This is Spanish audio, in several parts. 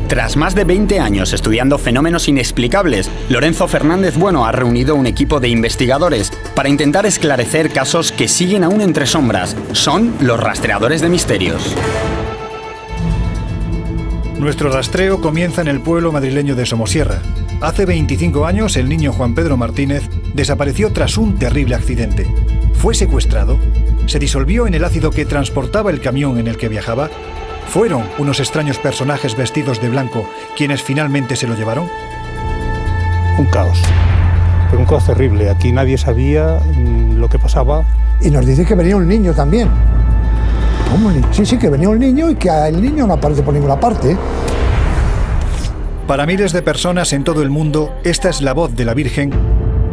Tras más de 20 años estudiando fenómenos inexplicables, Lorenzo Fernández Bueno ha reunido un equipo de investigadores para intentar esclarecer casos que siguen aún entre sombras. Son los rastreadores de misterios. Nuestro rastreo comienza en el pueblo madrileño de Somosierra. Hace 25 años, el niño Juan Pedro Martínez desapareció tras un terrible accidente. Fue secuestrado, se disolvió en el ácido que transportaba el camión en el que viajaba. ¿Fueron unos extraños personajes vestidos de blanco quienes finalmente se lo llevaron? Un caos, pero un caos terrible. Aquí nadie sabía lo que pasaba. Y nos dice que venía un niño también. ¿Cómo? Sí, que venía un niño y que el niño no aparece por ninguna parte. Para miles de personas en todo el mundo, esta es la voz de la Virgen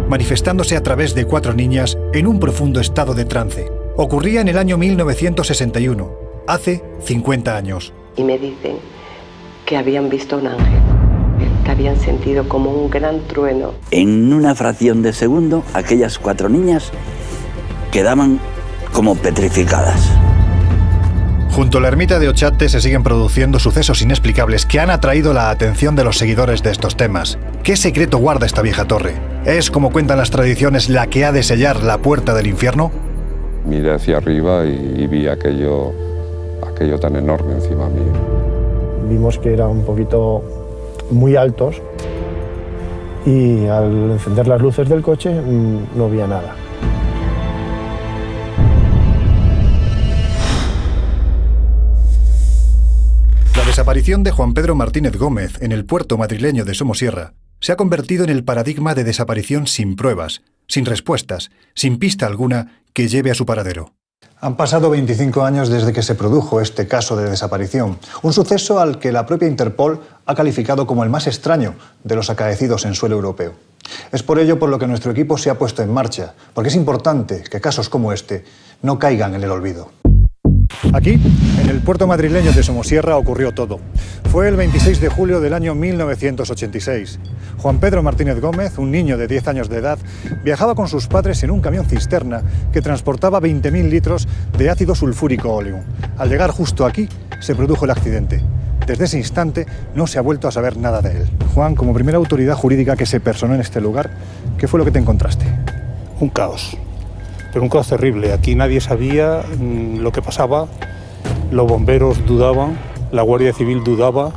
manifestándose a través de 4 niñas en un profundo estado de trance. Ocurría en el año 1961. Hace 50 años. Y me dicen que habían visto un ángel, que habían sentido como un gran trueno. En una fracción de segundo, aquellas 4 niñas quedaban como petrificadas. Junto a la ermita de Ochate se siguen produciendo sucesos inexplicables que han atraído la atención de los seguidores de estos temas. ¿Qué secreto guarda esta vieja torre? ¿Es, como cuentan las tradiciones, la que ha de sellar la puerta del infierno? Miré hacia arriba y vi aquello tan enorme encima mío. Vimos que eran un poquito muy altos y al encender las luces del coche no había nada. La desaparición de Juan Pedro Martínez Gómez en el puerto madrileño de Somosierra se ha convertido en el paradigma de desaparición sin pruebas, sin respuestas, sin pista alguna que lleve a su paradero. Han pasado 25 años desde que se produjo este caso de desaparición, un suceso al que la propia Interpol ha calificado como el más extraño de los acaecidos en suelo europeo. Es por ello por lo que nuestro equipo se ha puesto en marcha, porque es importante que casos como este no caigan en el olvido. Aquí, en el puerto madrileño de Somosierra, ocurrió todo. Fue el 26 de julio del año 1986. Juan Pedro Martínez Gómez, un niño de 10 años de edad, viajaba con sus padres en un camión cisterna que transportaba 20.000 litros de ácido sulfúrico óleum. Al llegar justo aquí, se produjo el accidente. Desde ese instante no se ha vuelto a saber nada de él. Juan, como primera autoridad jurídica que se personó en este lugar, ¿qué fue lo que te encontraste? Un caos, pero un caos terrible. Aquí nadie sabía lo que pasaba. Los bomberos dudaban, la Guardia Civil dudaba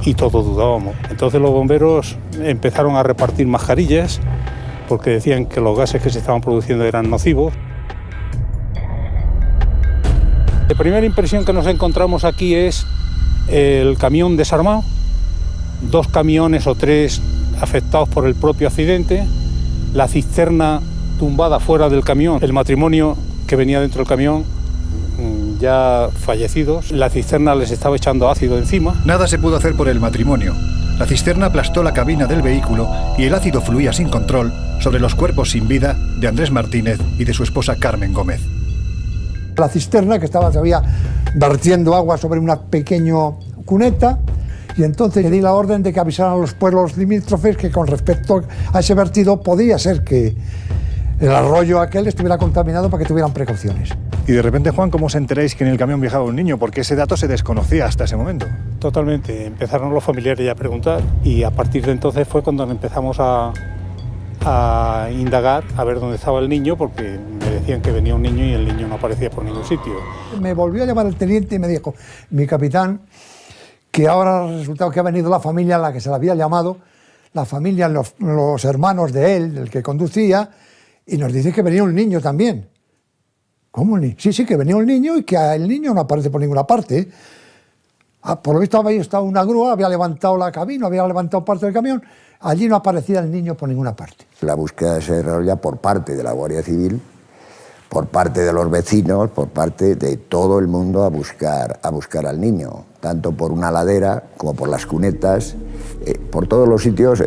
y todos dudábamos. Entonces los bomberos empezaron a repartir mascarillas porque decían que los gases que se estaban produciendo eran nocivos. La primera impresión que nos encontramos aquí es el camión desarmado, 2 camiones o 3 afectados por el propio accidente, la cisterna tumbada fuera del camión, el matrimonio que venía dentro del camión ya fallecidos, la cisterna les estaba echando ácido encima. Nada se pudo hacer por el matrimonio. La cisterna aplastó la cabina del vehículo y el ácido fluía sin control sobre los cuerpos sin vida de Andrés Martínez y de su esposa Carmen Gómez. La cisterna que estaba todavía vertiendo agua sobre una pequeña cuneta, y entonces le di la orden de que avisaran a los pueblos limítrofes que con respecto a ese vertido podía ser que el arroyo aquel estuviera contaminado para que tuvieran precauciones. Y de repente, Juan, ¿cómo os enteráis que en el camión viajaba un niño? Porque ese dato se desconocía hasta ese momento. Totalmente. Empezaron los familiares ya a preguntar y a partir de entonces fue cuando empezamos a indagar a ver dónde estaba el niño, porque me decían que venía un niño y el niño no aparecía por ningún sitio. Me volvió a llamar el teniente y me dijo, mi capitán, que ahora ha resultado que ha venido la familia a la que se le había llamado, la familia, los hermanos de él, del que conducía, y nos dice que venía un niño también. ¿Cómo? Sí, que venía un niño y que el niño no aparece por ninguna parte. Por lo visto había estado una grúa, había levantado la cabina, había levantado parte del camión. Allí no aparecía el niño por ninguna parte. La búsqueda se desarrolla por parte de la Guardia Civil, por parte de los vecinos, por parte de todo el mundo a buscar al niño, tanto por una ladera como por las cunetas, por todos los sitios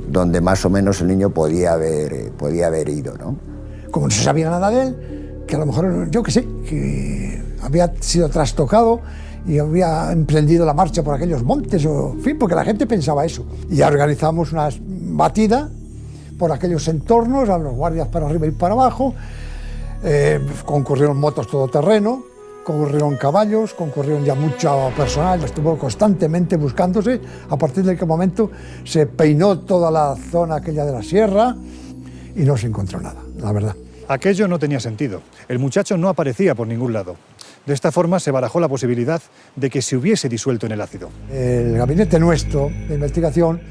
donde más o menos el niño podía haber ido, ¿no? Como no se sabía nada de él, que a lo mejor, yo qué sé, que había sido trastocado y había emprendido la marcha por aquellos montes, o, en fin, porque la gente pensaba eso. Y ya organizamos una batida por aquellos entornos, a los guardias para arriba y para abajo, concurrieron motos todoterreno, concurrieron caballos, concurrieron ya mucho personal, estuvo constantemente buscándose. A partir de qué momento se peinó toda la zona aquella de la sierra y no se encontró nada, la verdad. Aquello no tenía sentido. El muchacho no aparecía por ningún lado. De esta forma se barajó la posibilidad de que se hubiese disuelto en el ácido. El gabinete nuestro de investigación,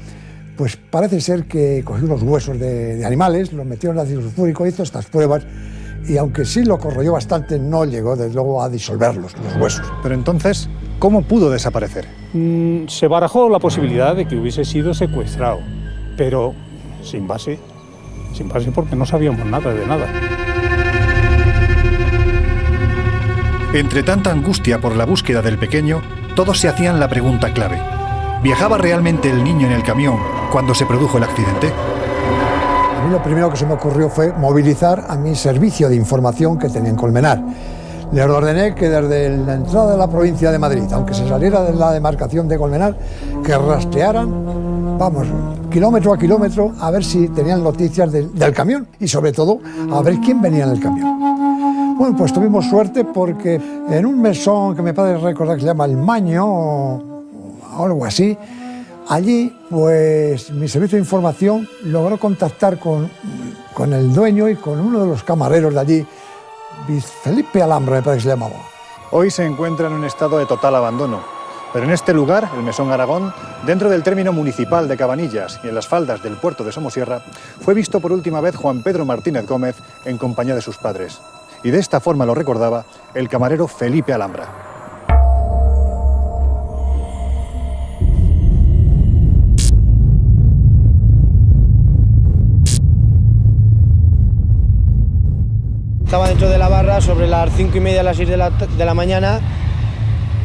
pues parece ser que cogió unos huesos de animales, los metió en el ácido sulfúrico, hizo estas pruebas y aunque sí lo corroyó bastante, no llegó desde luego a disolverlos, los huesos. Pero entonces, ¿cómo pudo desaparecer? Se barajó la posibilidad de que hubiese sido secuestrado, pero sin base porque no sabíamos nada de nada. Entre tanta angustia por la búsqueda del pequeño, todos se hacían la pregunta clave. ¿Viajaba realmente el niño en el camión cuando se produjo el accidente? A mí lo primero que se me ocurrió fue movilizar a mi servicio de información que tenía en Colmenar. Les ordené que desde la entrada de la provincia de Madrid, aunque se saliera de la demarcación de Colmenar, que rastrearan, vamos, kilómetro a kilómetro, a ver si tenían noticias del camión y sobre todo a ver quién venía en el camión. Bueno, pues tuvimos suerte porque en un mesón que me parece recordar que se llama El Maño o algo así, allí pues mi servicio de información logró contactar con el dueño y con uno de los camareros de allí, Felipe Alhambra me parece que se llamaba. Hoy se encuentra en un estado de total abandono, pero en este lugar, el Mesón Aragón, dentro del término municipal de Cabanillas y en las faldas del puerto de Somosierra, fue visto por última vez Juan Pedro Martínez Gómez en compañía de sus padres. Y de esta forma lo recordaba el camarero Felipe Alhambra. Estaba dentro de la barra sobre las 5:30 a las 6 de la mañana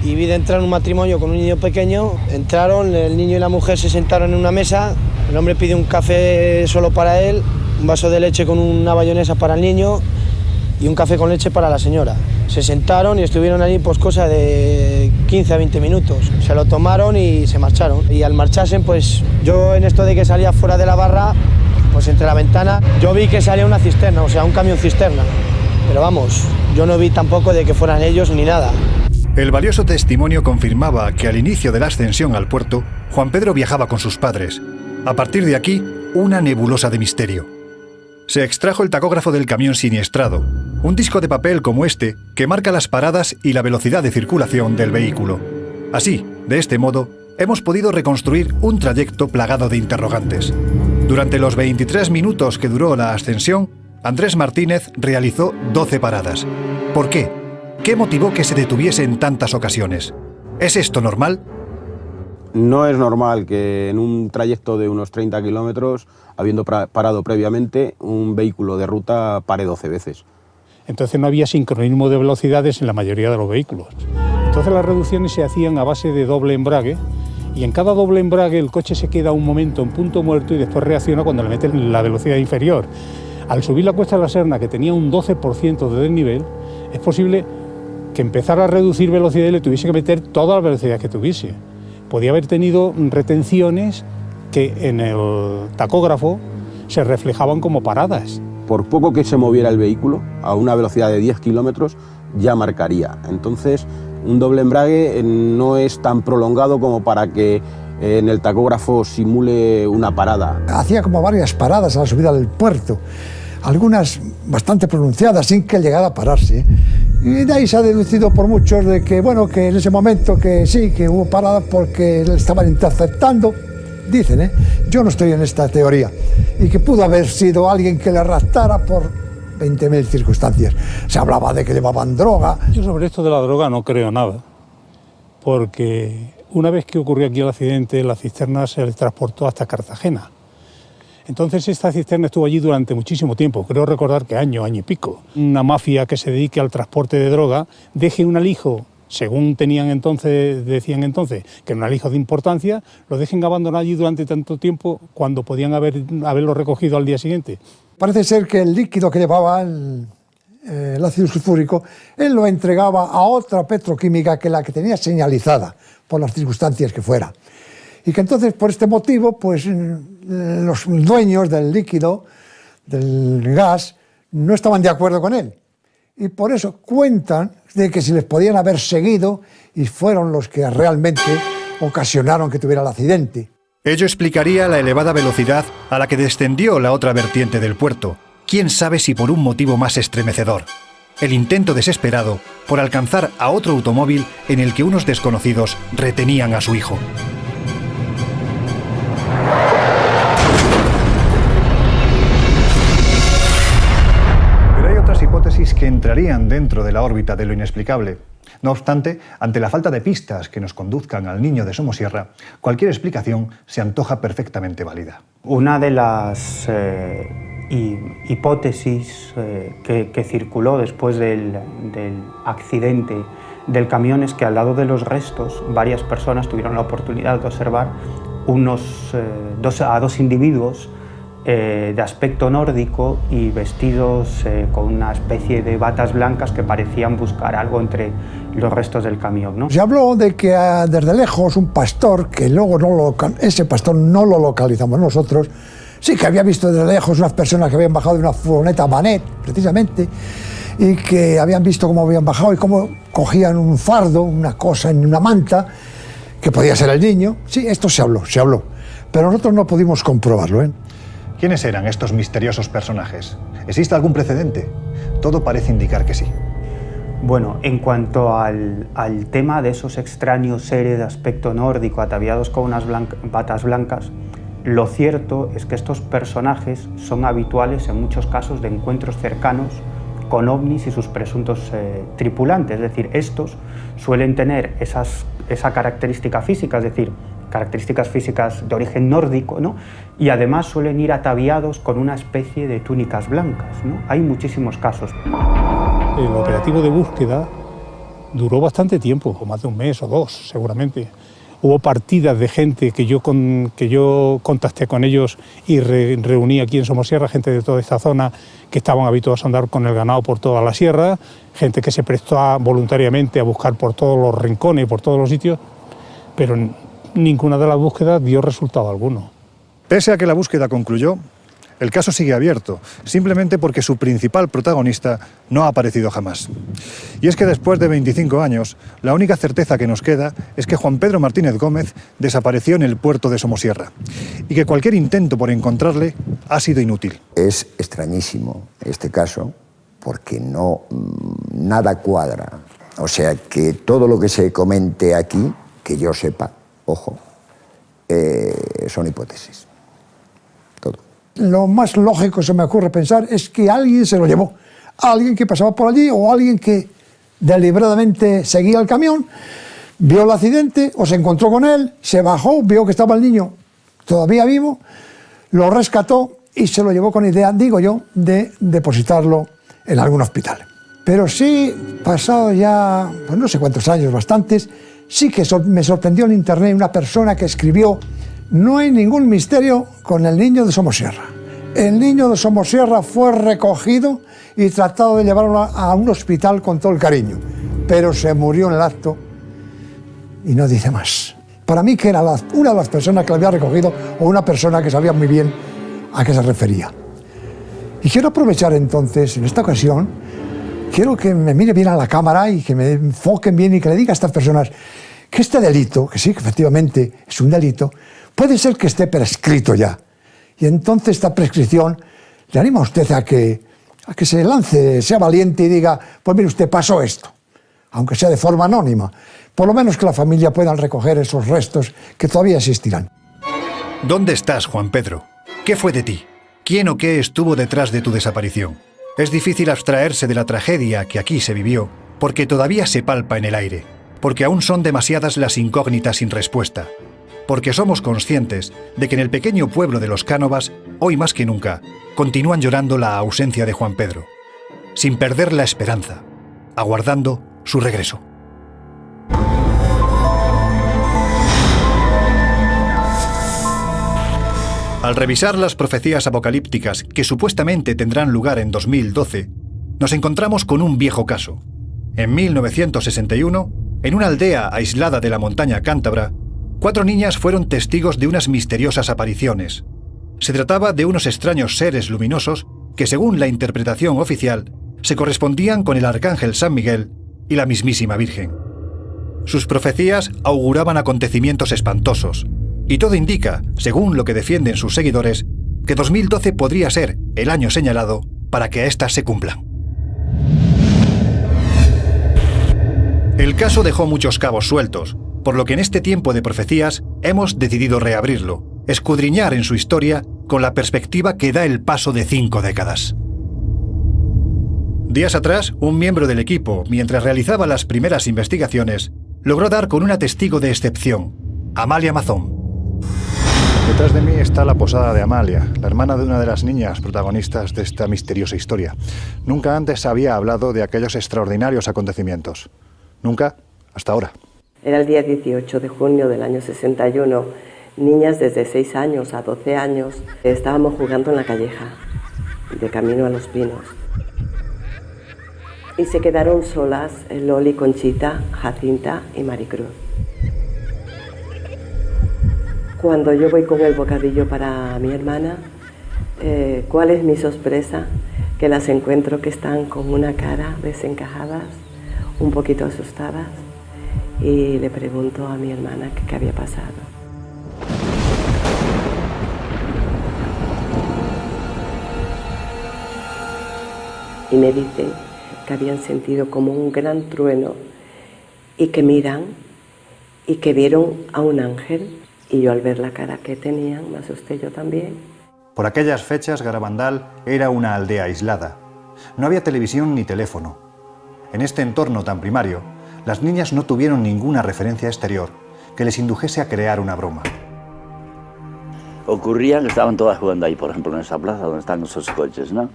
y vi de entrar un matrimonio con un niño pequeño. Entraron, el niño y la mujer se sentaron en una mesa, el hombre pidió un café solo para él, un vaso de leche con una bayonesa para el niño y un café con leche para la señora. Se sentaron y estuvieron allí pues cosa de 15 a 20 minutos. Se lo tomaron y se marcharon. Y al marcharse, pues yo en esto de que salía fuera de la barra, pues entre la ventana, yo vi que salía una cisterna, o sea, un camión cisterna. Pero vamos, yo no vi tampoco de que fueran ellos ni nada. El valioso testimonio confirmaba que al inicio de la ascensión al puerto, Juan Pedro viajaba con sus padres. A partir de aquí, una nebulosa de misterio. Se extrajo el tacógrafo del camión siniestrado, un disco de papel como este que marca las paradas y la velocidad de circulación del vehículo. Así, de este modo, hemos podido reconstruir un trayecto plagado de interrogantes. Durante los 23 minutos que duró la ascensión, Andrés Martínez realizó 12 paradas. ¿Por qué? ¿Qué motivó que se detuviese en tantas ocasiones? ¿Es esto normal? No es normal que en un trayecto de unos 30 kilómetros, habiendo parado previamente, un vehículo de ruta pare 12 veces. Entonces no había sincronismo de velocidades en la mayoría de los vehículos. Entonces las reducciones se hacían a base de doble embrague y en cada doble embrague el coche se queda un momento en punto muerto y después reacciona cuando le meten la velocidad inferior. Al subir la Cuesta de la Serna, que tenía un 12% de desnivel, es posible que empezara a reducir velocidad y le tuviese que meter toda la velocidad que tuviese. Podía haber tenido retenciones que en el tacógrafo se reflejaban como paradas. Por poco que se moviera el vehículo, a una velocidad de 10 kilómetros, ya marcaría. Entonces, un doble embrague no es tan prolongado como para que en el tacógrafo simule una parada. Hacía como varias paradas a la subida del puerto, algunas bastante pronunciadas, sin que llegara a pararse. Y de ahí se ha deducido por muchos de que, bueno, que en ese momento que sí, que hubo paradas porque le estaban interceptando, dicen, yo no estoy en esta teoría, y que pudo haber sido alguien que le arrastrara por 20.000 circunstancias. Se hablaba de que llevaban droga. Yo sobre esto de la droga no creo nada, porque una vez que ocurrió aquí el accidente, la cisterna se le transportó hasta Cartagena. Entonces esta cisterna estuvo allí durante muchísimo tiempo, creo recordar que año y pico. Una mafia que se dedique al transporte de droga deje un alijo, según decían entonces, que era un alijo de importancia, lo dejen abandonado allí durante tanto tiempo cuando podían haberlo recogido al día siguiente. Parece ser que el líquido que llevaba el ácido sulfúrico, él lo entregaba a otra petroquímica que la que tenía señalizada, por las circunstancias que fuera. Y que entonces, por este motivo, pues los dueños del líquido, del gas, no estaban de acuerdo con él. Y por eso cuentan de que si les podían haber seguido y fueron los que realmente ocasionaron que tuviera el accidente. Ello explicaría la elevada velocidad a la que descendió la otra vertiente del puerto. Quién sabe si por un motivo más estremecedor: el intento desesperado por alcanzar a otro automóvil en el que unos desconocidos retenían a su hijo. Pero hay otras hipótesis que entrarían dentro de la órbita de lo inexplicable. No obstante, ante la falta de pistas que nos conduzcan al niño de Somosierra, cualquier explicación se antoja perfectamente válida. Una de las hipótesis que circuló después del accidente del camión es que al lado de los restos varias personas tuvieron la oportunidad de observar a dos individuos de aspecto nórdico y vestidos con una especie de batas blancas que parecían buscar algo entre los restos del camión, ¿no? Se habló de que desde lejos un pastor, que luego ese pastor no lo localizamos nosotros, sí que había visto desde lejos unas personas que habían bajado de una furgoneta Manet, precisamente, y que habían visto cómo habían bajado y cómo cogían un fardo, una cosa en una manta, que podía ser el niño. Sí, esto se habló, pero nosotros no pudimos comprobarlo, ¿eh? ¿Quiénes eran estos misteriosos personajes? ¿Existe algún precedente? Todo parece indicar que sí. Bueno, en cuanto al tema de esos extraños seres de aspecto nórdico ataviados con unas batas blancas, lo cierto es que estos personajes son habituales en muchos casos de encuentros cercanos con ovnis y sus presuntos tripulantes. Es decir, estos suelen tener esa característica física, es decir, características físicas de origen nórdico, ¿no? Y además suelen ir ataviados con una especie de túnicas blancas, ¿no? Hay muchísimos casos. El operativo de búsqueda duró bastante tiempo, o más de un mes o dos seguramente. Hubo partidas de gente que yo contacté con ellos y reuní aquí en Somosierra, gente de toda esta zona que estaban habituados a andar con el ganado por toda la sierra, gente que se prestó voluntariamente a buscar por todos los rincones, por todos los sitios, pero ninguna de las búsquedas dio resultado alguno. Pese a que la búsqueda concluyó, el caso sigue abierto, simplemente porque su principal protagonista no ha aparecido jamás. Y es que después de 25 años, la única certeza que nos queda es que Juan Pedro Martínez Gómez desapareció en el puerto de Somosierra y que cualquier intento por encontrarle ha sido inútil. Es extrañísimo este caso porque nada cuadra. O sea que todo lo que se comente aquí, que yo sepa, ojo, son hipótesis. Todo. Lo más lógico, se me ocurre pensar, es que alguien se lo llevó. Alguien que pasaba por allí o alguien que deliberadamente seguía el camión, vio el accidente o se encontró con él, se bajó, vio que estaba el niño todavía vivo, lo rescató y se lo llevó con idea, digo yo, de depositarlo en algún hospital. Pero sí, pasado ya, pues no sé cuántos años, bastantes, sí que me sorprendió en internet una persona que escribió: no hay ningún misterio con el niño de Somosierra. El niño de Somosierra fue recogido y tratado de llevarlo a un hospital con todo el cariño, pero se murió en el acto y no dice más. Para mí que era una de las personas que lo había recogido o una persona que sabía muy bien a qué se refería. Y quiero aprovechar entonces, en esta ocasión, quiero que me mire bien a la cámara y que me enfoquen bien y que le diga a estas personas que este delito, que sí, que efectivamente es un delito, puede ser que esté prescrito ya. Y entonces esta prescripción le anima a usted a que se lance, sea valiente y diga: pues mire usted, pasó esto, aunque sea de forma anónima. Por lo menos que la familia pueda recoger esos restos que todavía existirán. ¿Dónde estás, Juan Pedro? ¿Qué fue de ti? ¿Quién o qué estuvo detrás de tu desaparición? Es difícil abstraerse de la tragedia que aquí se vivió, porque todavía se palpa en el aire, porque aún son demasiadas las incógnitas sin respuesta, porque somos conscientes de que en el pequeño pueblo de Los Cánovas, hoy más que nunca, continúan llorando la ausencia de Juan Pedro, sin perder la esperanza, aguardando su regreso. Al revisar las profecías apocalípticas que supuestamente tendrán lugar en 2012, nos encontramos con un viejo caso. En 1961, en una aldea aislada de la montaña cántabra, 4 niñas fueron testigos de unas misteriosas apariciones. Se trataba de unos extraños seres luminosos que, según la interpretación oficial, se correspondían con el arcángel San Miguel y la mismísima Virgen. Sus profecías auguraban acontecimientos espantosos, y todo indica, según lo que defienden sus seguidores, que 2012 podría ser el año señalado para que éstas se cumplan. El caso dejó muchos cabos sueltos, por lo que en este tiempo de profecías hemos decidido reabrirlo, escudriñar en su historia con la perspectiva que da el paso de 5 décadas. Días atrás, un miembro del equipo, mientras realizaba las primeras investigaciones, logró dar con una testigo de excepción, Amalia Mazón. Detrás de mí está la posada de Amalia, la hermana de una de las niñas protagonistas de esta misteriosa historia. Nunca antes había hablado de aquellos extraordinarios acontecimientos. Nunca, hasta ahora. Era el día 18 de junio del año 61. Niñas desde 6 años a 12 años estábamos jugando en la calleja, de camino a Los Pinos. Y se quedaron solas Loli, Conchita, Jacinta y Maricruz. Cuando yo voy con el bocadillo para mi hermana, ¿cuál es mi sorpresa? Que las encuentro que están con una cara desencajadas, un poquito asustadas, y le pregunto a mi hermana qué había pasado. Y me dicen que habían sentido como un gran trueno y que miran y que vieron a un ángel. Y yo al ver la cara que tenían me asusté yo también. Por aquellas fechas, Garabandal era una aldea aislada. No había televisión ni teléfono. En este entorno tan primario, las niñas no tuvieron ninguna referencia exterior que les indujese a crear una broma. Ocurría que estaban todas jugando ahí, por ejemplo, en esa plaza donde están esos coches, ¿no?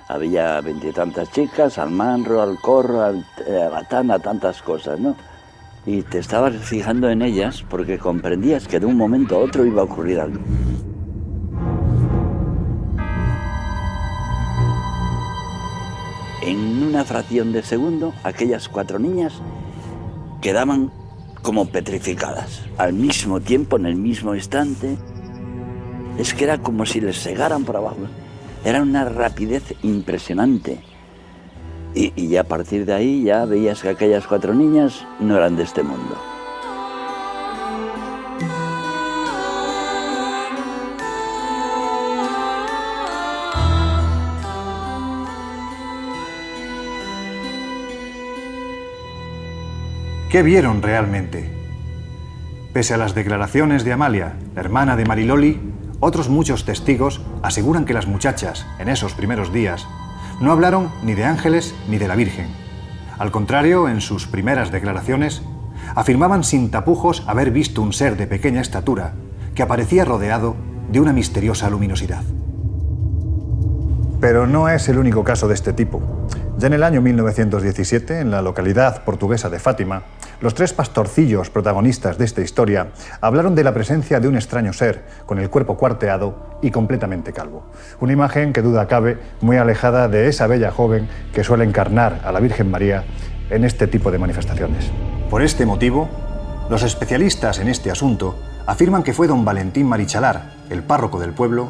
Había 20 y tantas chicas, al manro, al corro, a la batana, tantas cosas, ¿no? Y te estabas fijando en ellas porque comprendías que de un momento a otro iba a ocurrir algo. En una fracción de segundo, aquellas 4 niñas quedaban como petrificadas. Al mismo tiempo, en el mismo instante, es que era como si les cegaran por abajo. Era una rapidez impresionante. Y ya a partir de ahí ya veías que aquellas 4 niñas no eran de este mundo. ¿Qué vieron realmente? Pese a las declaraciones de Amalia, la hermana de Mariloli, otros muchos testigos aseguran que las muchachas, en esos primeros días, no hablaron ni de ángeles ni de la Virgen. Al contrario, en sus primeras declaraciones, afirmaban sin tapujos haber visto un ser de pequeña estatura que aparecía rodeado de una misteriosa luminosidad. Pero no es el único caso de este tipo. Ya en el año 1917, en la localidad portuguesa de Fátima, los 3 pastorcillos protagonistas de esta historia hablaron de la presencia de un extraño ser con el cuerpo cuarteado y completamente calvo. Una imagen que duda cabe muy alejada de esa bella joven que suele encarnar a la Virgen María en este tipo de manifestaciones. Por este motivo, los especialistas en este asunto afirman que fue don Valentín Marichalar, el párroco del pueblo,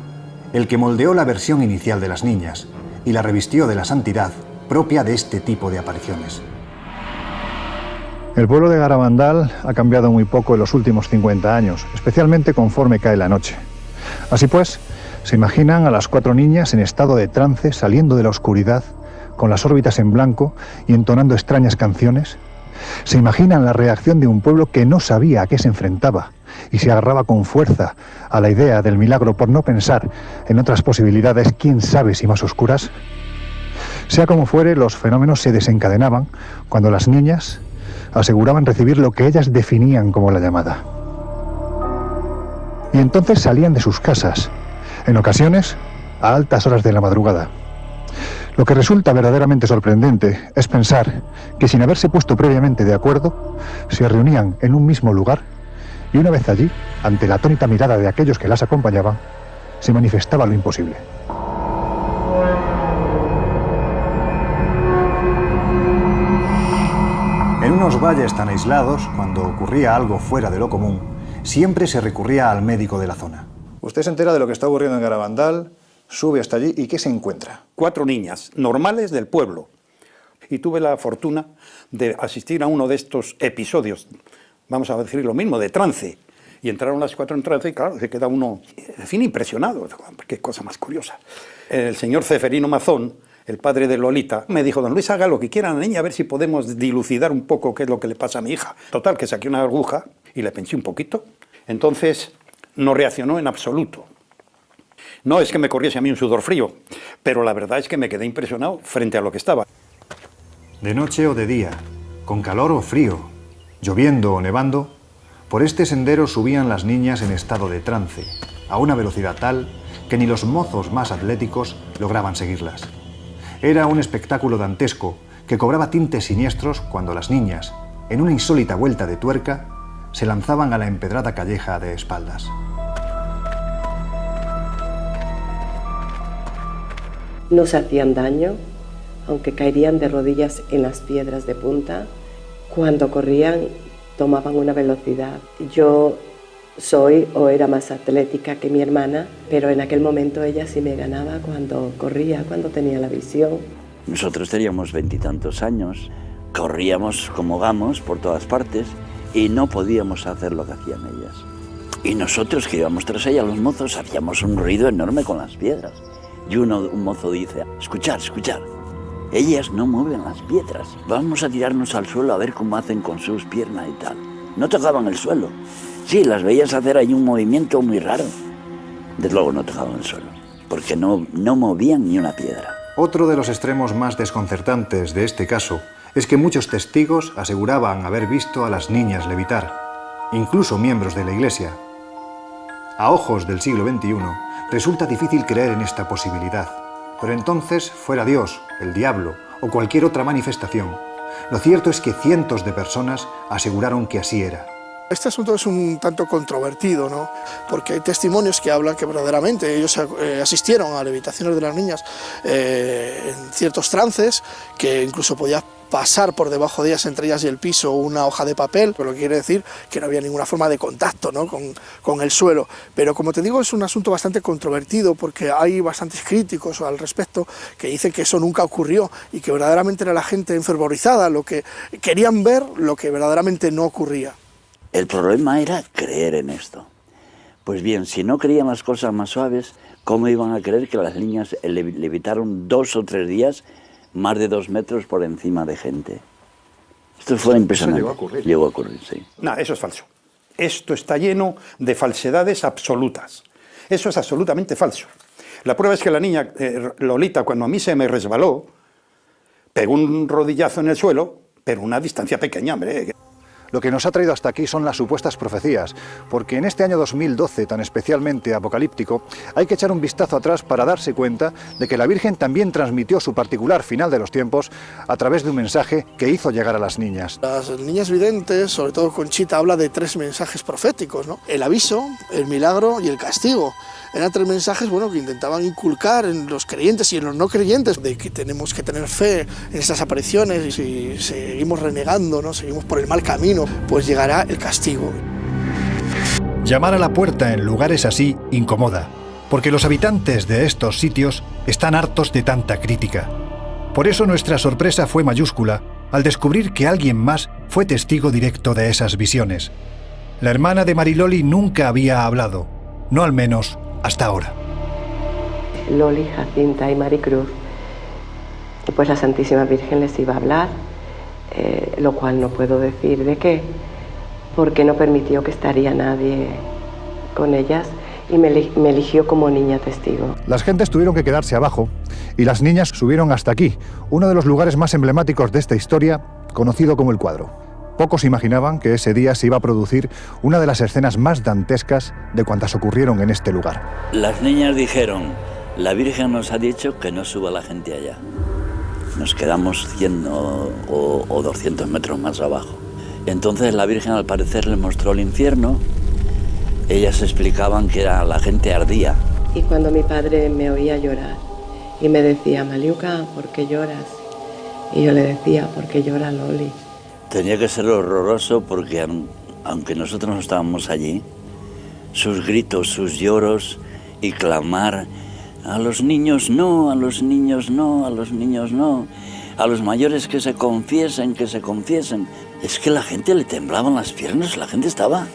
el que moldeó la versión inicial de las niñas y la revistió de la santidad propia de este tipo de apariciones. El pueblo de Garabandal ha cambiado muy poco en los últimos 50 años, especialmente conforme cae la noche. Así pues, se imaginan a las 4 niñas en estado de trance saliendo de la oscuridad, con las órbitas en blanco y entonando extrañas canciones. Se imaginan la reacción de un pueblo que no sabía a qué se enfrentaba y se agarraba con fuerza a la idea del milagro por no pensar en otras posibilidades, quién sabe si más oscuras. Sea como fuere, los fenómenos se desencadenaban cuando las niñas aseguraban recibir lo que ellas definían como la llamada. Y entonces salían de sus casas, en ocasiones a altas horas de la madrugada. Lo que resulta verdaderamente sorprendente es pensar que sin haberse puesto previamente de acuerdo, se reunían en un mismo lugar y una vez allí, ante la atónita mirada de aquellos que las acompañaban, se manifestaba lo imposible. En unos valles tan aislados, cuando ocurría algo fuera de lo común, siempre se recurría al médico de la zona. Usted se entera de lo que está ocurriendo en Garabandal, sube hasta allí y ¿qué se encuentra? 4 niñas normales del pueblo, Y tuve la fortuna de asistir a uno de estos episodios, vamos a decir lo mismo, de trance. Y entraron las 4 en trance y claro, se queda uno, en fin, impresionado. Qué cosa más curiosa. El señor Ceferino Mazón, el padre de Lolita, me dijo: don Luis, haga lo que quiera a la niña, a ver si podemos dilucidar un poco qué es lo que le pasa a mi hija. Total, que saqué una aguja y le pinché un poquito. Entonces no reaccionó en absoluto. No es que me corriese a mí un sudor frío, pero la verdad es que me quedé impresionado frente a lo que estaba. De noche o de día, con calor o frío, lloviendo o nevando, por este sendero subían las niñas en estado de trance, a una velocidad tal que ni los mozos más atléticos lograban seguirlas. Era un espectáculo dantesco que cobraba tintes siniestros cuando las niñas, en una insólita vuelta de tuerca, se lanzaban a la empedrada calleja de espaldas. No se hacían daño, aunque caerían de rodillas en las piedras de punta. Cuando corrían, tomaban una velocidad. Yo soy o era más atlética que mi hermana, pero en aquel momento ella sí me ganaba cuando corría, cuando tenía la visión. Nosotros teníamos 20 y tantos años, corríamos como gamos por todas partes y no podíamos hacer lo que hacían ellas. Y nosotros que íbamos tras ellas, los mozos, hacíamos un ruido enorme con las piedras. Y un mozo dice: escuchad, escuchad, ellas no mueven las piedras, vamos a tirarnos al suelo a ver cómo hacen con sus piernas y tal. No tocaban el suelo. Sí, las veías hacer ahí un movimiento muy raro. Desde luego no tocaban el suelo, porque no movían ni una piedra. Otro de los extremos más desconcertantes de este caso es que muchos testigos aseguraban haber visto a las niñas levitar, incluso miembros de la Iglesia. A ojos del siglo XXI, resulta difícil creer en esta posibilidad, pero entonces, fuera Dios, el diablo o cualquier otra manifestación, lo cierto es que cientos de personas aseguraron que así era. Este asunto es un tanto controvertido, ¿no? Porque hay testimonios que hablan que verdaderamente ellos asistieron a levitaciones de las niñas en ciertos trances, que incluso podía pasar por debajo de ellas, entre ellas y el piso, una hoja de papel, lo que quiere decir que no había ninguna forma de contacto, ¿no?, con el suelo. Pero como te digo, es un asunto bastante controvertido porque hay bastantes críticos al respecto que dicen que eso nunca ocurrió y que verdaderamente era la gente enfervorizada, lo que querían ver, lo que verdaderamente no ocurría. El problema era creer en esto. Pues bien, si no creían las cosas más suaves, ¿cómo iban a creer que las niñas levitaron 2 o 3 días más de 2 metros por encima de gente? Esto fue impresionante. Eso llegó a ocurrir. Llegó a ocurrir, sí. Nada, eso es falso. Esto está lleno de falsedades absolutas. Eso es absolutamente falso. La prueba es que la niña Lolita, cuando a mí se me resbaló, pegó un rodillazo en el suelo, pero a una distancia pequeña, hombre. Lo que nos ha traído hasta aquí son las supuestas profecías, porque en este año 2012, tan especialmente apocalíptico, hay que echar un vistazo atrás para darse cuenta de que la Virgen también transmitió su particular final de los tiempos a través de un mensaje que hizo llegar a las niñas. Las niñas videntes, sobre todo Conchita, habla de 3 mensajes proféticos, ¿no? El aviso, el milagro y el castigo. Eran 3 mensajes, bueno, que intentaban inculcar en los creyentes y en los no creyentes de que tenemos que tener fe en estas apariciones y si seguimos renegando, ¿no?, seguimos por el mal camino, pues llegará el castigo. Llamar a la puerta en lugares así incomoda, porque los habitantes de estos sitios están hartos de tanta crítica. Por eso nuestra sorpresa fue mayúscula al descubrir que alguien más fue testigo directo de esas visiones. La hermana de Mariloli nunca había hablado, no al menos hasta ahora. Loli, Jacinta y Maricruz, pues la Santísima Virgen les iba a hablar, lo cual no puedo decir de qué, porque no permitió que estaría nadie con ellas y me eligió como niña testigo. Las gentes tuvieron que quedarse abajo y las niñas subieron hasta aquí, uno de los lugares más emblemáticos de esta historia, conocido como El Cuadro. Pocos imaginaban que ese día se iba a producir una de las escenas más dantescas de cuantas ocurrieron en este lugar. Las niñas dijeron: la Virgen nos ha dicho que no suba la gente allá. Nos quedamos 100 o 200 metros más abajo. Entonces la Virgen al parecer les mostró el infierno. Ellas explicaban que la gente ardía. Y cuando mi padre me oía llorar y me decía: Maliuca, ¿por qué lloras? Y yo le decía: ¿por qué llora Loli? Tenía que ser horroroso porque aunque nosotros no estábamos allí, sus gritos, sus lloros y clamar: a los niños no, a los niños no, a los niños no, a los mayores que se confiesen, que se confiesen. Es que la gente le temblaban las piernas, la gente estaba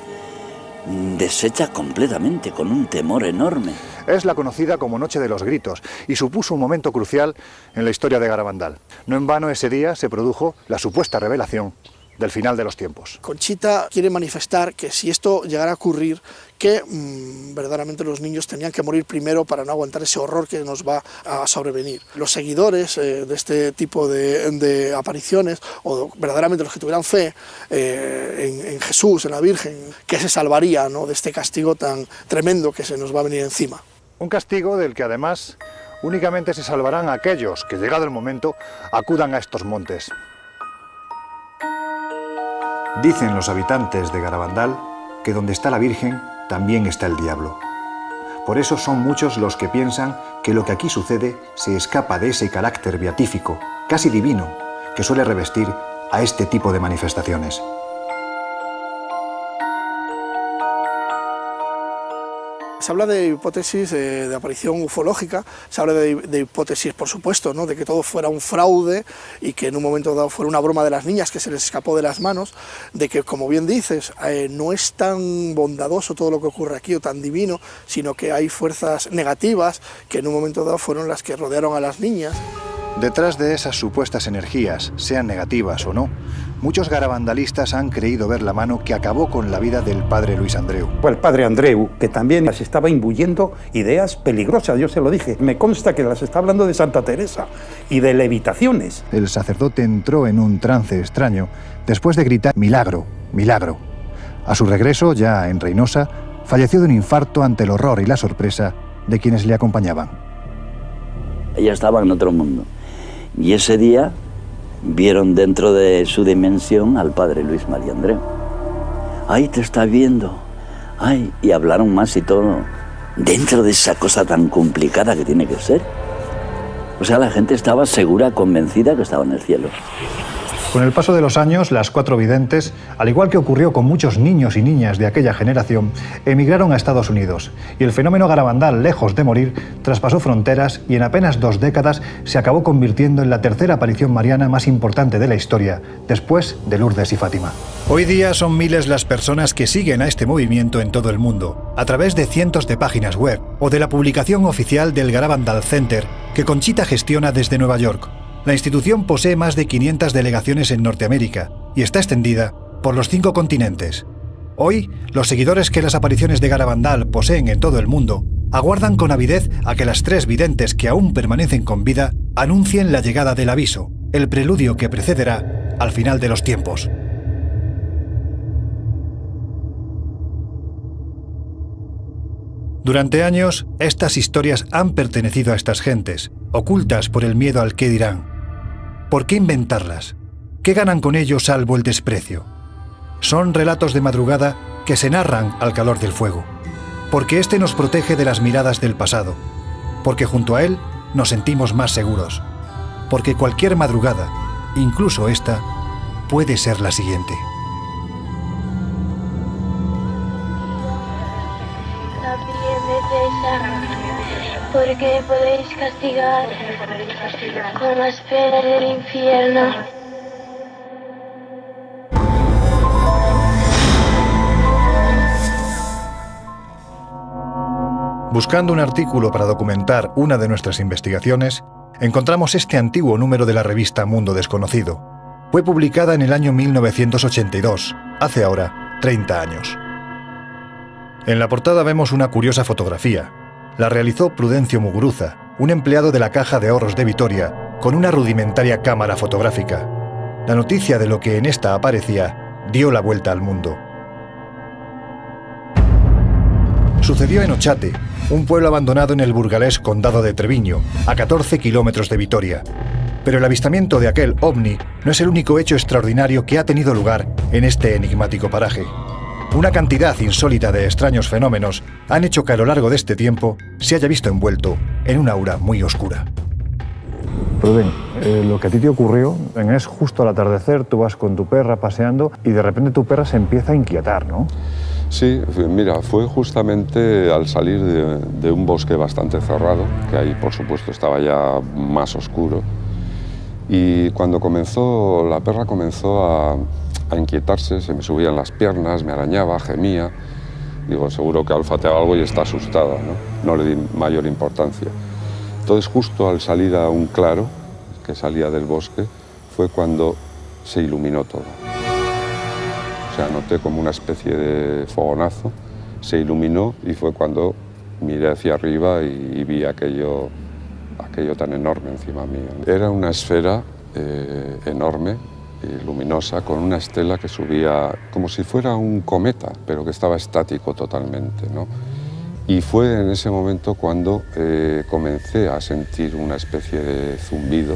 deshecha completamente, con un temor enorme. Es la conocida como Noche de los Gritos y supuso un momento crucial en la historia de Garabandal. No en vano ese día se produjo la supuesta revelación del final de los tiempos. Conchita quiere manifestar que si esto llegara a ocurrir, que verdaderamente los niños tenían que morir primero para no aguantar ese horror que nos va a sobrevenir. Los seguidores de este tipo de apariciones, o verdaderamente los que tuvieran fe en Jesús, en la Virgen, que se salvaría, ¿no?, de este castigo tan tremendo que se nos va a venir encima. Un castigo del que además únicamente se salvarán aquellos que, llegado el momento, acudan a estos montes. Dicen los habitantes de Garabandal que donde está la Virgen también está el diablo. Por eso son muchos los que piensan que lo que aquí sucede se escapa de ese carácter beatífico, casi divino, que suele revestir a este tipo de manifestaciones. Se habla de hipótesis de aparición ufológica, se habla de hipótesis, por supuesto, ¿no?, de que todo fuera un fraude y que en un momento dado fuera una broma de las niñas que se les escapó de las manos, de que, como bien dices, no es tan bondadoso todo lo que ocurre aquí o tan divino, sino que hay fuerzas negativas que en un momento dado fueron las que rodearon a las niñas. Detrás de esas supuestas energías, sean negativas o no, muchos garabandalistas han creído ver la mano que acabó con la vida del padre Luis Andreu. El padre Andreu, que también las estaba imbuyendo ideas peligrosas, yo se lo dije. Me consta que las está hablando de Santa Teresa y de levitaciones. El sacerdote entró en un trance extraño después de gritar «milagro, milagro». A su regreso, ya en Reynosa, falleció de un infarto ante el horror y la sorpresa de quienes le acompañaban. Ella estaba en otro mundo. Y ese día vieron dentro de su dimensión al padre Luis María Andreu. ¡Ay, te está viendo! ¡Ay! Y hablaron más y todo dentro de esa cosa tan complicada que tiene que ser. O sea, la gente estaba segura, convencida que estaba en el cielo. Con el paso de los años, las 4 videntes, al igual que ocurrió con muchos niños y niñas de aquella generación, emigraron a Estados Unidos, y el fenómeno Garabandal, lejos de morir, traspasó fronteras y en apenas 2 décadas se acabó convirtiendo en la tercera aparición mariana más importante de la historia, después de Lourdes y Fátima. Hoy día son miles las personas que siguen a este movimiento en todo el mundo, a través de cientos de páginas web o de la publicación oficial del Garabandal Center, que Conchita gestiona desde Nueva York. La institución posee más de 500 delegaciones en Norteamérica y está extendida por los 5 continentes. Hoy, los seguidores que las apariciones de Garabandal poseen en todo el mundo aguardan con avidez a que las 3 videntes que aún permanecen con vida anuncien la llegada del aviso, el preludio que precederá al final de los tiempos. Durante años, estas historias han pertenecido a estas gentes, ocultas por el miedo al qué dirán. ¿Por qué inventarlas? ¿Qué ganan con ello salvo el desprecio? Son relatos de madrugada que se narran al calor del fuego, porque este nos protege de las miradas del pasado, porque junto a él nos sentimos más seguros, porque cualquier madrugada, incluso esta, puede ser la siguiente. Porque podéis castigar con las penas del infierno. Buscando un artículo para documentar una de nuestras investigaciones, encontramos este antiguo número de la revista Mundo Desconocido. Fue publicada en el año 1982, hace ahora 30 años. En la portada vemos una curiosa fotografía. La realizó Prudencio Muguruza, un empleado de la Caja de Ahorros de Vitoria, con una rudimentaria cámara fotográfica. La noticia de lo que en esta aparecía dio la vuelta al mundo. Sucedió en Ochate, un pueblo abandonado en el burgalés condado de Treviño, a 14 kilómetros de Vitoria. Pero el avistamiento de aquel ovni no es el único hecho extraordinario que ha tenido lugar en este enigmático paraje. Una cantidad insólita de extraños fenómenos han hecho que a lo largo de este tiempo se haya visto envuelto en una aura muy oscura. Pruden, lo que a ti te ocurrió es justo al atardecer, tú vas con tu perra paseando y de repente tu perra se empieza a inquietar, ¿no? Sí, mira, fue justamente al salir de un bosque bastante cerrado, que ahí por supuesto estaba ya más oscuro, Y cuando comenzó, la perra comenzó a inquietarse, se me subían las piernas, me arañaba, gemía. Digo, seguro que ha olfateado algo y está asustada, ¿no? No le di mayor importancia. Entonces, justo al salir a un claro, que salía del bosque, fue cuando se iluminó todo. O sea, noté como una especie de fogonazo, se iluminó y fue cuando miré hacia arriba y vi aquello tan enorme encima mío. Era una esfera enorme y luminosa con una estela que subía como si fuera un cometa, pero que estaba estático totalmente, ¿no? Y fue en ese momento cuando comencé a sentir una especie de zumbido.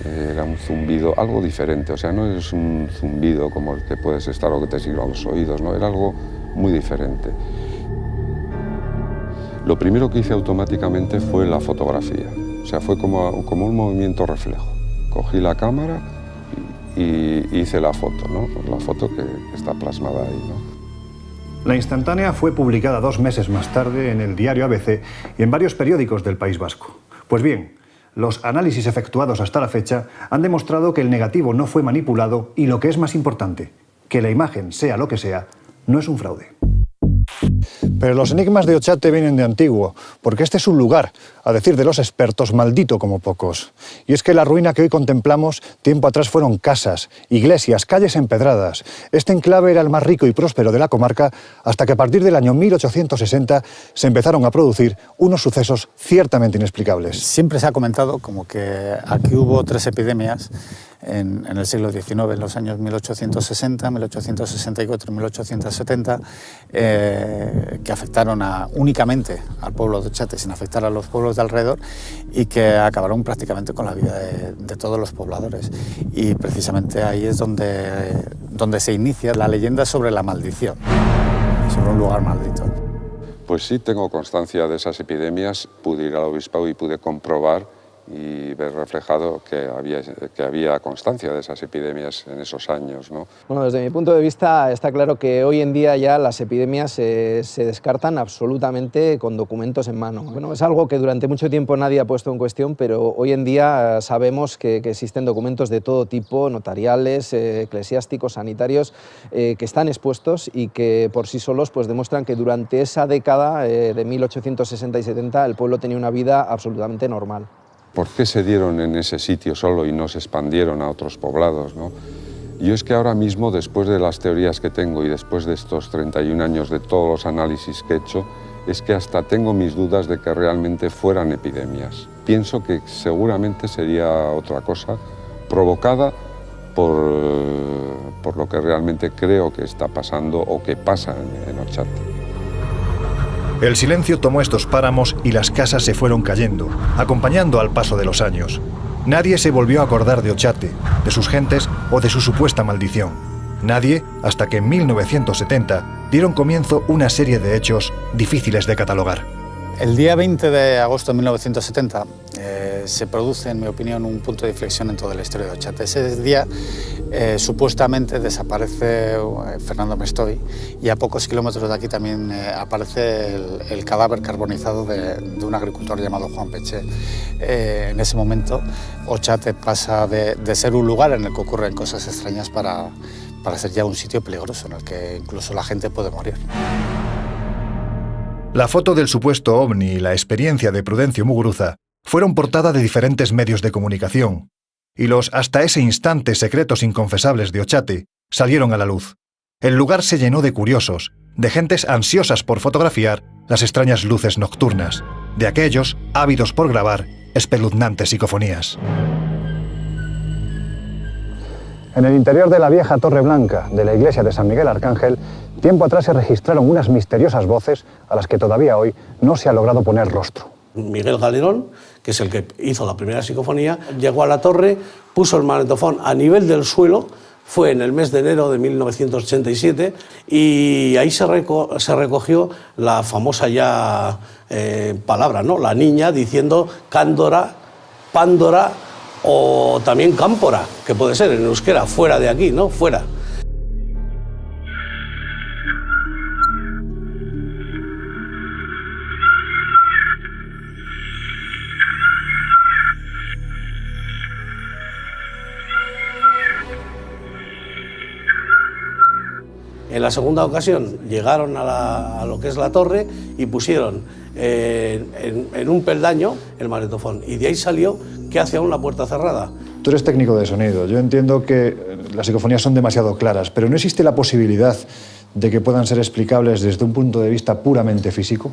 Era un zumbido algo diferente, o sea, no es un zumbido como el que puedes estar o que te silba a los oídos, ¿no? Era algo muy diferente. Lo primero que hice automáticamente fue la fotografía, o sea, fue como un movimiento reflejo. Cogí la cámara y hice la foto, ¿no? Pues la foto que está plasmada ahí, ¿no? La instantánea fue publicada 2 meses más tarde en el diario ABC y en varios periódicos del País Vasco. Pues bien, los análisis efectuados hasta la fecha han demostrado que el negativo no fue manipulado y, lo que es más importante, que la imagen, sea lo que sea, no es un fraude. Pero los enigmas de Ochate vienen de antiguo, porque este es un lugar, a decir de los expertos, maldito como pocos. Y es que la ruina que hoy contemplamos, tiempo atrás fueron casas, iglesias, calles empedradas. Este enclave era el más rico y próspero de la comarca, hasta que a partir del año 1860 se empezaron a producir unos sucesos ciertamente inexplicables. Siempre se ha comentado como que aquí hubo 3 epidemias en el siglo XIX, en los años 1860, 1864 y 1870, que afectaron únicamente al pueblo de Ochate, sin afectar a los pueblos de alrededor, y que acabaron prácticamente con la vida de todos los pobladores. Y precisamente ahí es donde se inicia la leyenda sobre la maldición, sobre un lugar maldito. Pues sí, tengo constancia de esas epidemias, pude ir al obispado y pude comprobar y ver reflejado que había constancia de esas epidemias en esos años, ¿no? Bueno, desde mi punto de vista está claro que hoy en día ya las epidemias se descartan absolutamente con documentos en mano. Bueno, es algo que durante mucho tiempo nadie ha puesto en cuestión, pero hoy en día sabemos que existen documentos de todo tipo, notariales, eclesiásticos, sanitarios, que están expuestos y que por sí solos pues demuestran que durante esa década de 1860 y 70 el pueblo tenía una vida absolutamente normal. ¿Por qué se dieron en ese sitio solo y no se expandieron a otros poblados, ¿no? Yo es que ahora mismo, después de las teorías que tengo y después de estos 31 años de todos los análisis que he hecho, es que hasta tengo mis dudas de que realmente fueran epidemias. Pienso que seguramente sería otra cosa provocada por lo que realmente creo que está pasando o que pasa en Ochate. El silencio tomó estos páramos y las casas se fueron cayendo, acompañando al paso de los años. Nadie se volvió a acordar de Ochate, de sus gentes o de su supuesta maldición. Nadie, hasta que en 1970 dieron comienzo una serie de hechos difíciles de catalogar. El día 20 de agosto de 1970 se produce, en mi opinión, un punto de inflexión en toda la historia de Ochate. Ese día supuestamente desaparece Fernando Mestoy y a pocos kilómetros de aquí también aparece el cadáver carbonizado de un agricultor llamado Juan Peché. En ese momento Ochate pasa de ser un lugar en el que ocurren cosas extrañas para ser ya un sitio peligroso en el que incluso la gente puede morir. La foto del supuesto ovni y la experiencia de Prudencio Muguruza fueron portada de diferentes medios de comunicación, y los hasta ese instante secretos inconfesables de Ochate salieron a la luz. El lugar se llenó de curiosos, de gentes ansiosas por fotografiar las extrañas luces nocturnas, de aquellos ávidos por grabar espeluznantes psicofonías. En el interior de la vieja Torre Blanca de la iglesia de San Miguel Arcángel, tiempo atrás se registraron unas misteriosas voces a las que todavía hoy no se ha logrado poner rostro. Miguel Galerón, que es el que hizo la primera psicofonía, llegó a la torre, puso el magnetofón a nivel del suelo, fue en el mes de enero de 1987, y ahí se recogió la famosa ya palabra, ¿no? La niña diciendo cándora, pándora o también cámpora, que puede ser en euskera, fuera de aquí, ¿no? Fuera. En la segunda ocasión llegaron a lo que es la torre y pusieron en un peldaño el magnetofón, y de ahí salió que hacia una puerta cerrada. Tú eres técnico de sonido. Yo entiendo que las psicofonías son demasiado claras, pero ¿no existe la posibilidad de que puedan ser explicables desde un punto de vista puramente físico?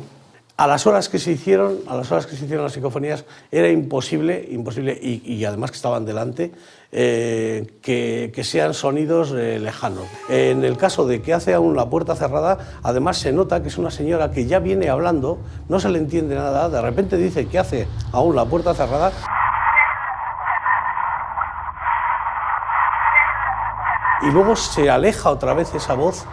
A las horas que se hicieron las psicofonías era imposible y además que estaban delante, que sean sonidos lejanos. En el caso de que hace aún la puerta cerrada, además se nota que es una señora que ya viene hablando, no se le entiende nada, de repente dice que hace aún la puerta cerrada. Y luego se aleja otra vez esa voz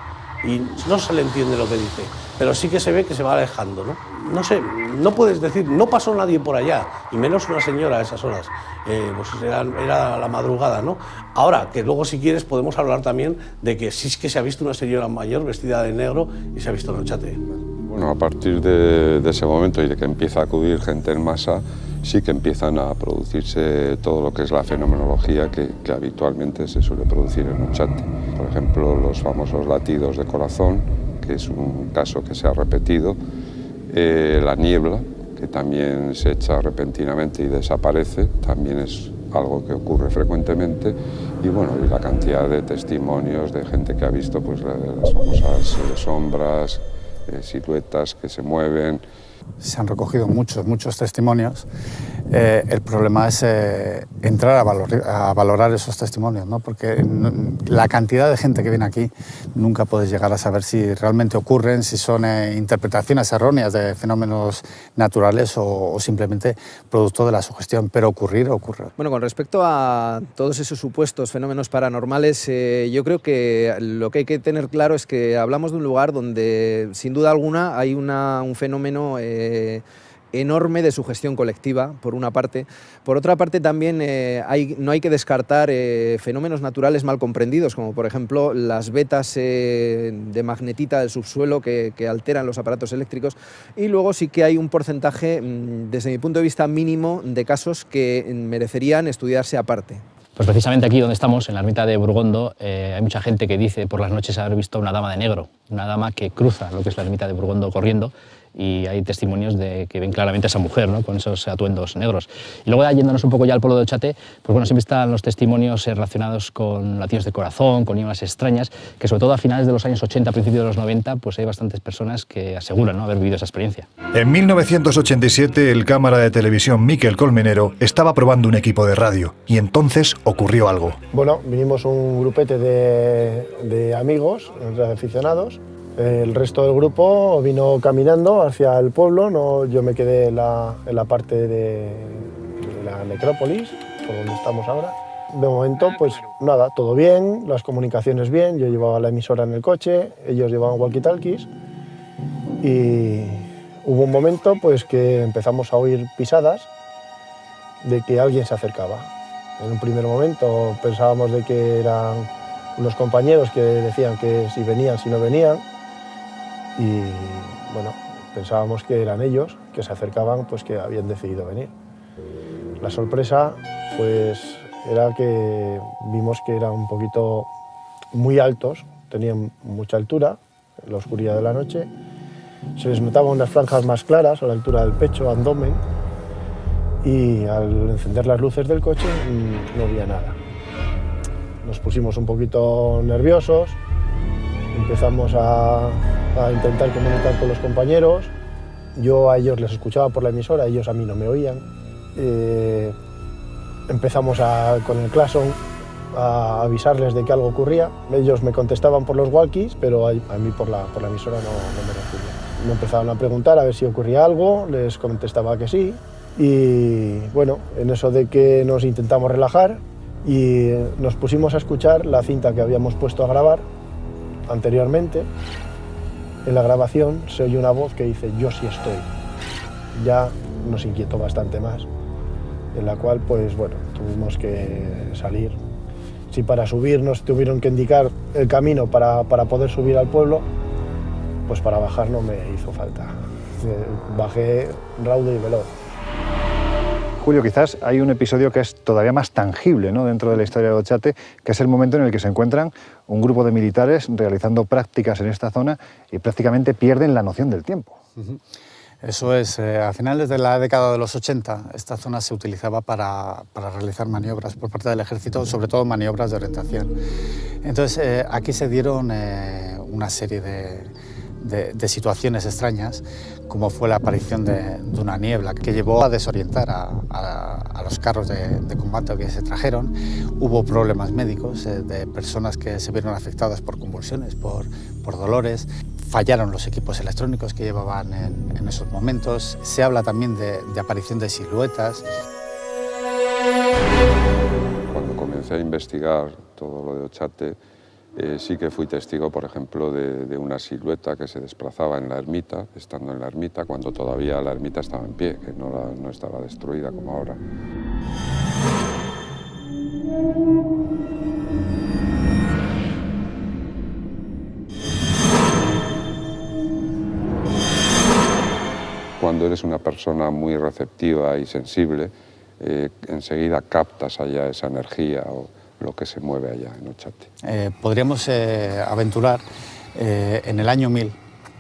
y no se le entiende lo que dice, pero sí que se ve que se va alejando, ¿no? No sé, no puedes decir, no pasó nadie por allá, y menos una señora a esas horas, pues era la madrugada, ¿no? Ahora, que luego si quieres podemos hablar también de que sí es que se ha visto una señora mayor vestida de negro y se ha visto en Ochate. Bueno, a partir de ese momento y de que empieza a acudir gente en masa, sí que empiezan a producirse todo lo que es la fenomenología que habitualmente se suele producir en Ochate. Por ejemplo, los famosos latidos de corazón, que es un caso que se ha repetido, la niebla, que también se echa repentinamente y desaparece, también es algo que ocurre frecuentemente, y bueno, y la cantidad de testimonios de gente que ha visto pues, las famosas sombras, siluetas que se mueven. Se han recogido muchos testimonios. El problema es entrar a valorar esos testimonios, ¿no? Porque la cantidad de gente que viene aquí nunca puedes llegar a saber si realmente ocurren, si son interpretaciones erróneas de fenómenos naturales o simplemente producto de la sugestión, pero ocurre. Bueno, con respecto a todos esos supuestos fenómenos paranormales, yo creo que lo que hay que tener claro es que hablamos de un lugar donde, sin duda alguna, hay un fenómeno enorme de sugestión colectiva, por una parte. Por otra parte, también no hay que descartar fenómenos naturales mal comprendidos, como por ejemplo las vetas de magnetita del subsuelo que alteran los aparatos eléctricos. Y luego sí que hay un porcentaje, desde mi punto de vista mínimo, de casos que merecerían estudiarse aparte. Pues precisamente aquí donde estamos, en la ermita de Burgondo, hay mucha gente que dice por las noches haber visto una dama de negro, una dama que cruza lo que es la ermita de Burgondo corriendo, y hay testimonios de que ven claramente a esa mujer, ¿no? Con esos atuendos negros. Y luego, yéndonos un poco ya al pueblo de Ochate, pues bueno, siempre están los testimonios relacionados con latidos de corazón, con nieblas extrañas, que sobre todo a finales de los años 80, a principios de los 90, pues hay bastantes personas que aseguran, ¿no?, haber vivido esa experiencia. En 1987, el cámara de televisión Miquel Colmenero estaba probando un equipo de radio, y entonces ocurrió algo. Bueno, vinimos un grupete de amigos, de aficionados. El resto del grupo vino caminando hacia el pueblo, ¿no? Yo me quedé en la parte de la necrópolis, por donde estamos ahora. De momento, pues nada, todo bien, las comunicaciones bien, yo llevaba la emisora en el coche, ellos llevaban walkie-talkies, y hubo un momento pues, que empezamos a oír pisadas de que alguien se acercaba. En un primer momento pensábamos de que eran unos compañeros que decían que si venían, si no venían, y bueno, pensábamos que eran ellos que se acercaban, pues que habían decidido venir. La sorpresa pues era que vimos que eran un poquito muy altos, tenían mucha altura en la oscuridad de la noche, se les notaban unas franjas más claras a la altura del pecho, abdomen, y al encender las luces del coche no había nada. Nos pusimos un poquito nerviosos, empezamos a intentar comunicar con los compañeros. Yo a ellos les escuchaba por la emisora, ellos a mí no me oían. Empezamos con el claxon a avisarles de que algo ocurría. Ellos me contestaban por los walkies, pero a mí por la emisora no me recibían. Me empezaron a preguntar a ver si ocurría algo, les contestaba que sí. Y bueno, en eso de que nos intentamos relajar y nos pusimos a escuchar la cinta que habíamos puesto a grabar anteriormente. En la grabación se oye una voz que dice "yo sí estoy". Ya nos inquietó bastante más, en la cual pues bueno, tuvimos que salir. Si para subir nos tuvieron que indicar el camino para poder subir al pueblo, pues para bajar no me hizo falta. Bajé raudo y veloz. Julio, quizás hay un episodio que es todavía más tangible, ¿no?, dentro de la historia de Otxate, que es el momento en el que se encuentran un grupo de militares realizando prácticas en esta zona y prácticamente pierden la noción del tiempo. Eso es, a finales de la década de los 80 esta zona se utilizaba para realizar maniobras por parte del ejército, sobre todo maniobras de orientación. Entonces aquí se dieron una serie de situaciones extrañas, como fue la aparición de una niebla que llevó a desorientar a los carros de combate que se trajeron. Hubo problemas médicos de personas que se vieron afectadas por convulsiones, por dolores. Fallaron los equipos electrónicos que llevaban en esos momentos. Se habla también de aparición de siluetas. Cuando comencé a investigar todo lo de Otxate, sí que fui testigo, por ejemplo, de una silueta que se desplazaba en la ermita, estando en la ermita, cuando todavía la ermita estaba en pie, que no estaba destruida como ahora. Cuando eres una persona muy receptiva y sensible, enseguida captas allá esa energía o lo que se mueve allá en Otxate. Podríamos aventurar en el año 1000,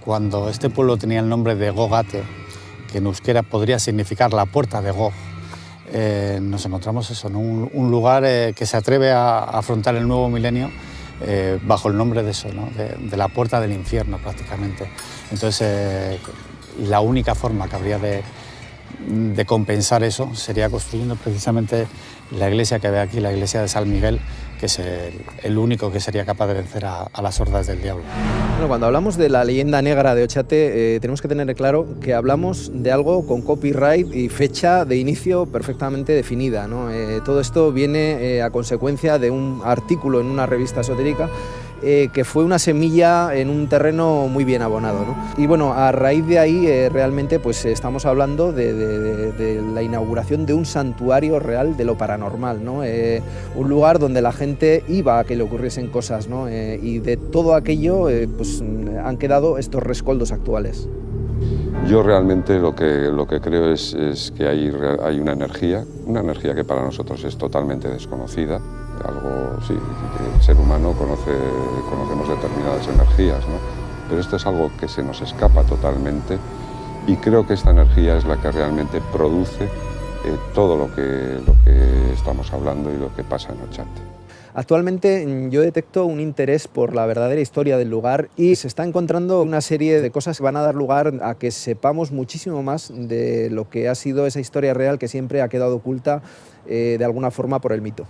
cuando este pueblo tenía el nombre de Gogate, que en euskera podría significar la puerta de Gog. Nos encontramos eso, ¿no?, un lugar que se atreve a afrontar el nuevo milenio bajo el nombre de eso, ¿no?, de la puerta del infierno prácticamente. Entonces, la única forma que habría de compensar eso sería construyendo precisamente la iglesia que ve aquí, la iglesia de San Miguel, que es el único que sería capaz de vencer a las hordas del diablo. Bueno, cuando hablamos de la leyenda negra de Otxate, tenemos que tener claro que hablamos de algo con copyright y fecha de inicio perfectamente definida, ¿no? Todo esto viene a consecuencia de un artículo en una revista esotérica que fue una semilla en un terreno muy bien abonado, ¿no? Y bueno, a raíz de ahí realmente pues estamos hablando de la inauguración de un santuario real de lo paranormal, ¿no? Un lugar donde la gente iba a que le ocurriesen cosas, ¿no? Y de todo aquello pues han quedado estos rescoldos actuales. Yo realmente lo que creo es que hay una energía que para nosotros es totalmente desconocida. Algo, sí, el ser humano conocemos determinadas energías, ¿no? Pero esto es algo que se nos escapa totalmente y creo que esta energía es la que realmente produce todo lo que estamos hablando y lo que pasa en Otxate. Actualmente yo detecto un interés por la verdadera historia del lugar y se está encontrando una serie de cosas que van a dar lugar a que sepamos muchísimo más de lo que ha sido esa historia real que siempre ha quedado oculta de alguna forma por el mito.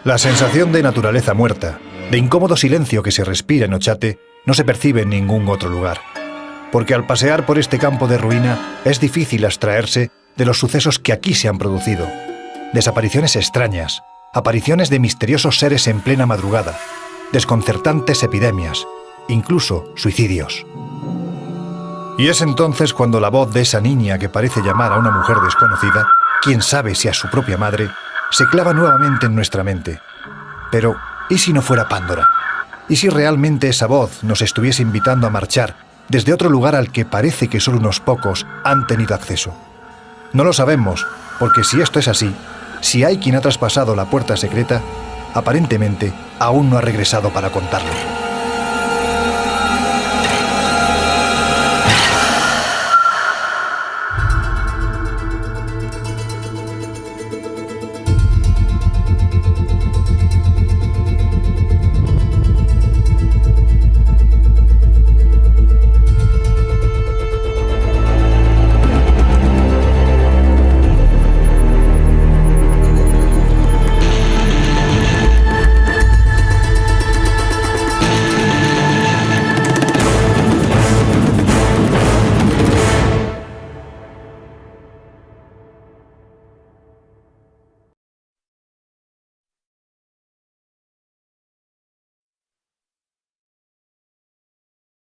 La sensación de naturaleza muerta, de incómodo silencio que se respira en Otxate, no se percibe en ningún otro lugar. Porque al pasear por este campo de ruina es difícil abstraerse de los sucesos que aquí se han producido. Desapariciones extrañas, apariciones de misteriosos seres en plena madrugada, desconcertantes epidemias, incluso suicidios. Y es entonces cuando la voz de esa niña que parece llamar a una mujer desconocida, quién sabe si a su propia madre, se clava nuevamente en nuestra mente. Pero, ¿y si no fuera Pándora? ¿Y si realmente esa voz nos estuviese invitando a marchar desde otro lugar al que parece que solo unos pocos han tenido acceso? No lo sabemos, porque si esto es así, si hay quien ha traspasado la puerta secreta, aparentemente aún no ha regresado para contarlo.